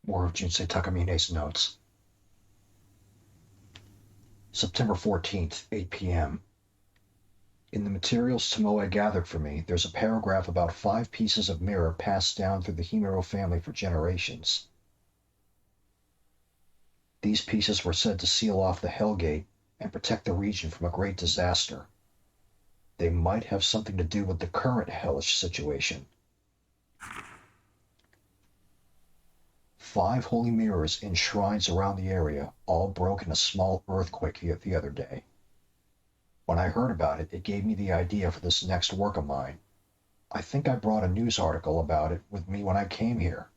More of Junsei Takamine's notes. September 14th, 8 p.m. In the materials Tomoe gathered for me, there's a paragraph about 5 pieces of mirror passed down through the Himuro family for generations. These pieces were said to seal off the Hellgate and protect the region from a great disaster. They might have something to do with the current hellish situation. 5 holy mirrors in shrines around the area all broke in a small earthquake the other day. When I heard about it, it gave me the idea for this next work of mine. I think I brought a news article about it with me when I came here.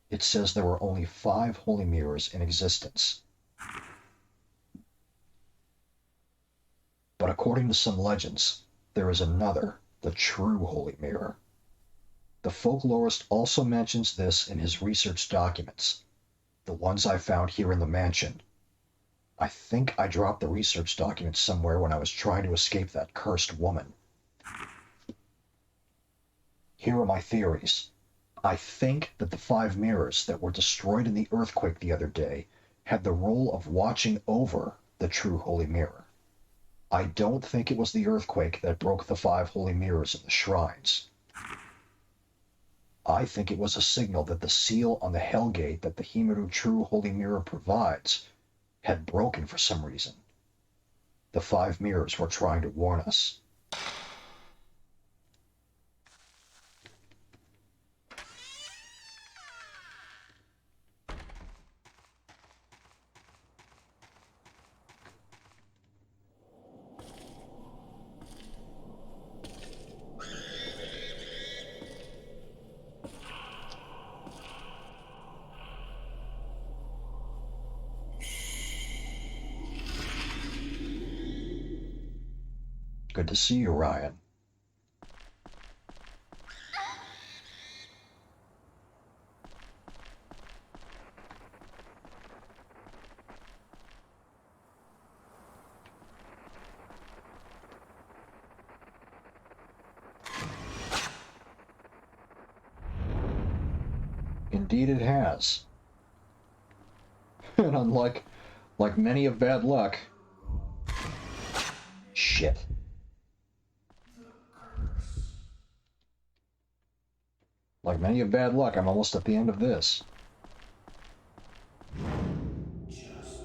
It says there were only 5 holy mirrors in existence. But according to some legends, there is another, the true holy mirror. The folklorist also mentions this in his research documents, the ones I found here in the mansion. I think I dropped the research documents somewhere when I was trying to escape that cursed woman. Here are my theories. I think that the 5 mirrors that were destroyed in the earthquake the other day had the role of watching over the true holy mirror. I don't think it was the earthquake that broke the 5 holy mirrors in the shrines. I think it was a signal that the seal on the Hellgate that the Himuro True Holy Mirror provides had broken for some reason. The 5 mirrors were trying to warn us. Good to see you, Ryan. Indeed it has. And unlike many of bad luck... Shit. Like many of bad luck, I'm almost at the end of this. Just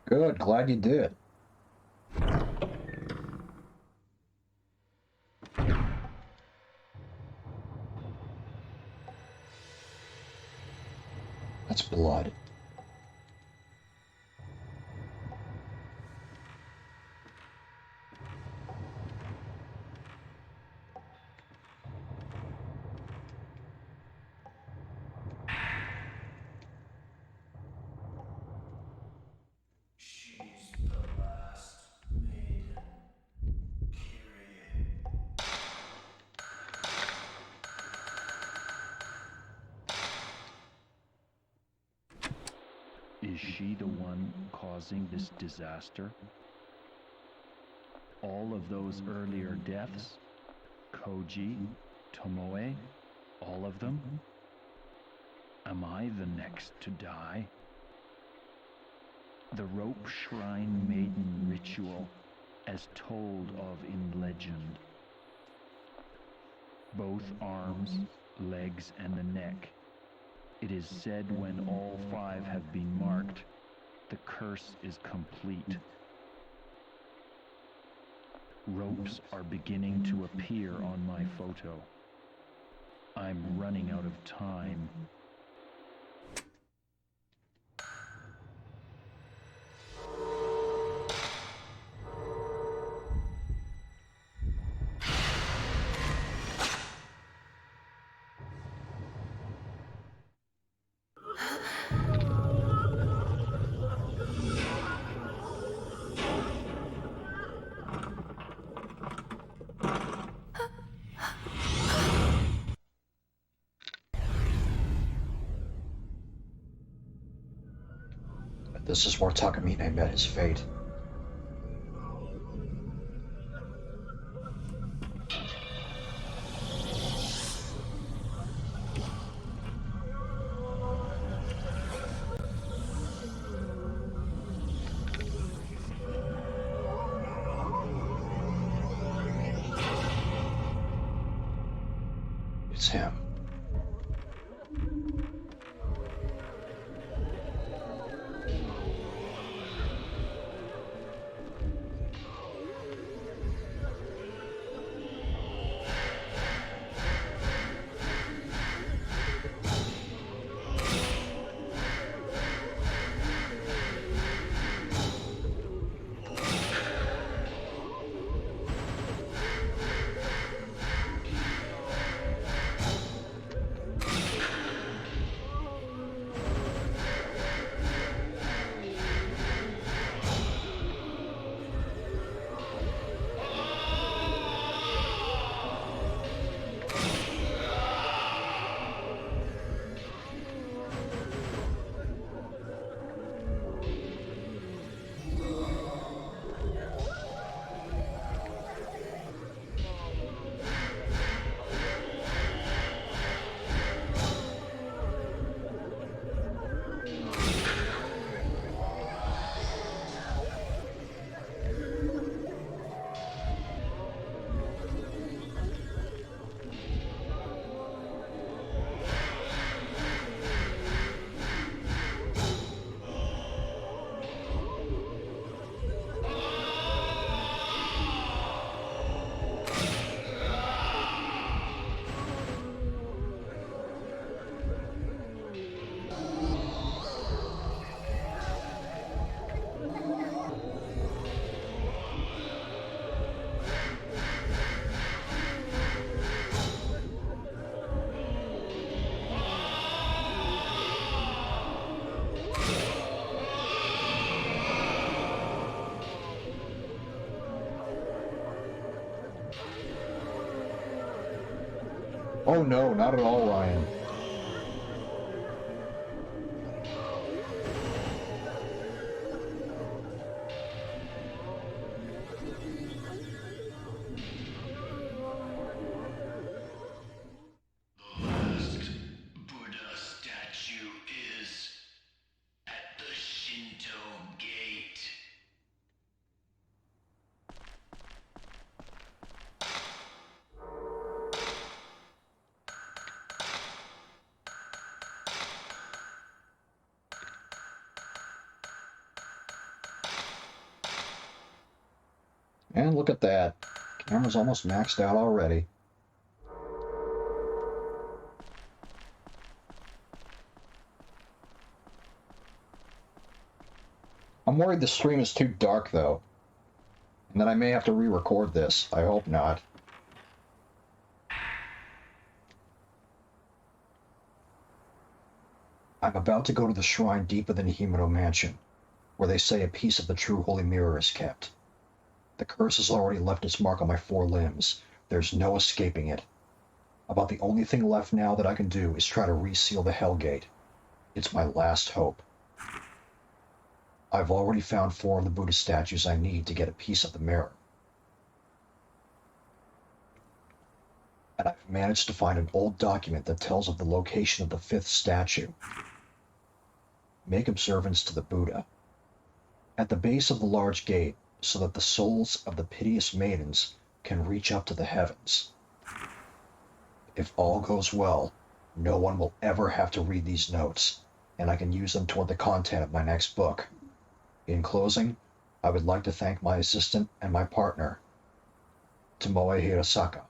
Good, glad you did. That's blood. She's the last maiden. Kyrie. Is she the one causing this disaster? All of those earlier deaths? Koji, Tomoe, all of them? Am I the next to die? The rope shrine maiden ritual, as told of in legend. Both arms, legs, and the neck. It is said when all 5 have been marked, the curse is complete. Ropes are beginning to appear on my photo. I'm running out of time. This is where Takamine met his fate. It's him. Oh no, not at all, Ryan. The last Buddha statue is at the Shinto gate. And look at that. Camera's almost maxed out already. I'm worried the stream is too dark, though. And that I may have to re-record this. I hope not. I'm about to go to the shrine deep within Himeno Mansion, where they say a piece of the true Holy Mirror is kept. The curse has already left its mark on my 4 limbs. There's no escaping it. About the only thing left now that I can do is try to reseal the Hell Gate. It's my last hope. I've already found 4 of the Buddha statues I need to get a piece of the mirror. And I've managed to find an old document that tells of the location of the 5th statue. Make observance to the Buddha. At the base of the large gate, so that the souls of the piteous maidens can reach up to the heavens. If all goes well, no one will ever have to read these notes, and I can use them toward the content of my next book. In closing, I would like to thank my assistant and my partner, Tomoe Hirosaka.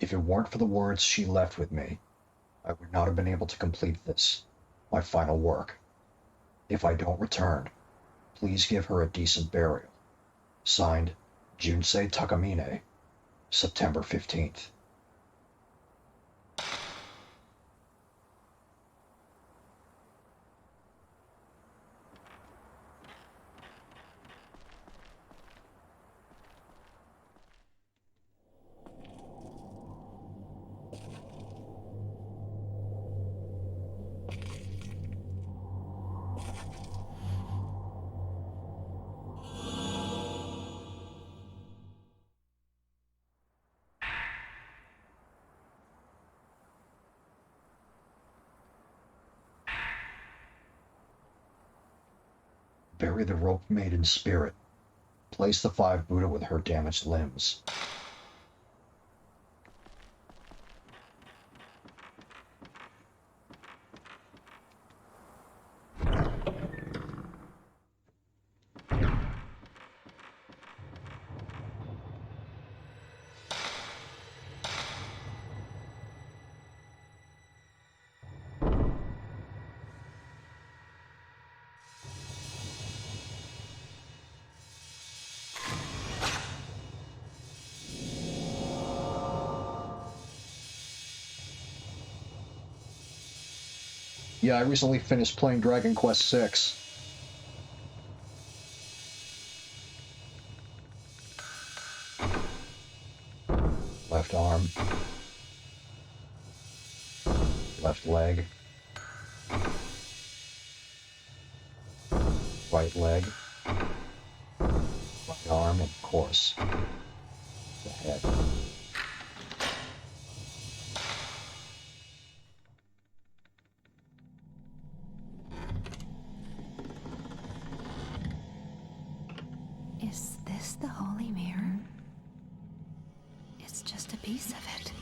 If it weren't for the words she left with me, I would not have been able to complete this, my final work. If I don't return, please give her a decent burial. Signed, Junsei Takamine, September 15th. Bury the rope maiden's spirit. Place the 5 Buddha with her damaged limbs. Yeah, I recently finished playing Dragon Quest VI. Left arm. Left leg. Right leg. Right arm, and of course, the head. Is this the Holy Mirror? It's just a piece of it.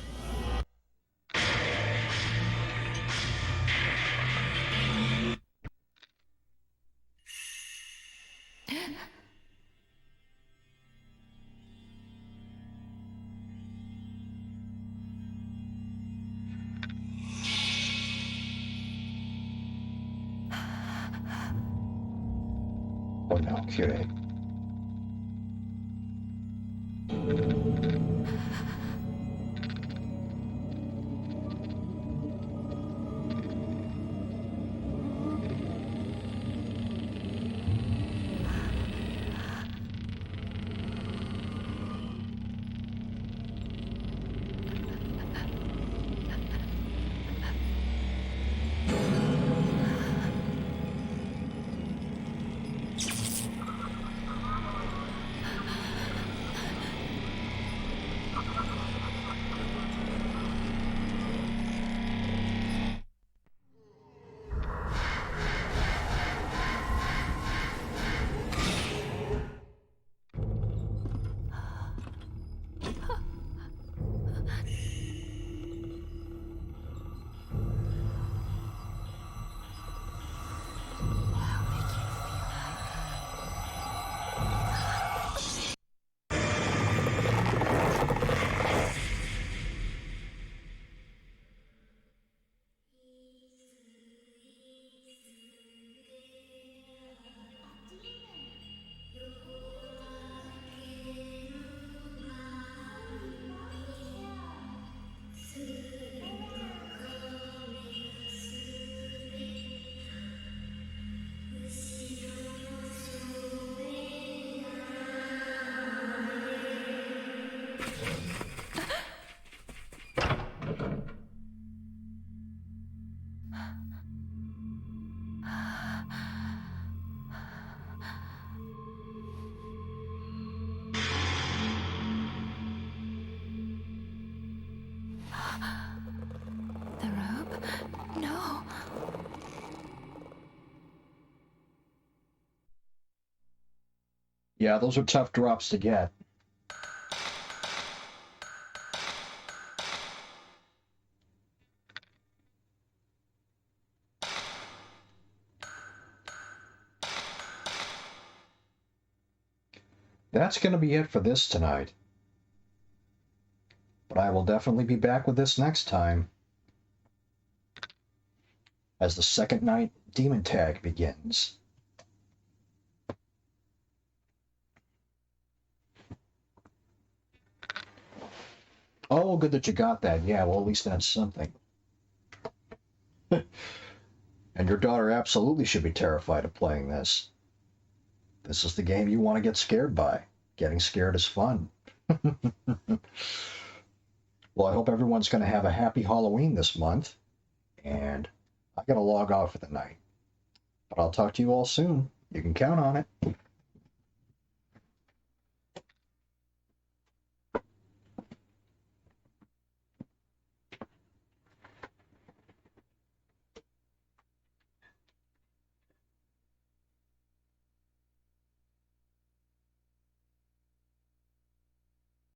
Oh no, Kyrie. Yeah, those are tough drops to get. That's going to be it for this tonight. But I will definitely be back with this next time as the second night demon tag begins. Oh, good that you got that. Yeah, well, at least that's something. And your daughter absolutely should be terrified of playing this. This is the game you want to get scared by. Getting scared is fun. Well, I hope everyone's going to have a happy Halloween this month. And I got to log off for the night. But I'll talk to you all soon. You can count on it.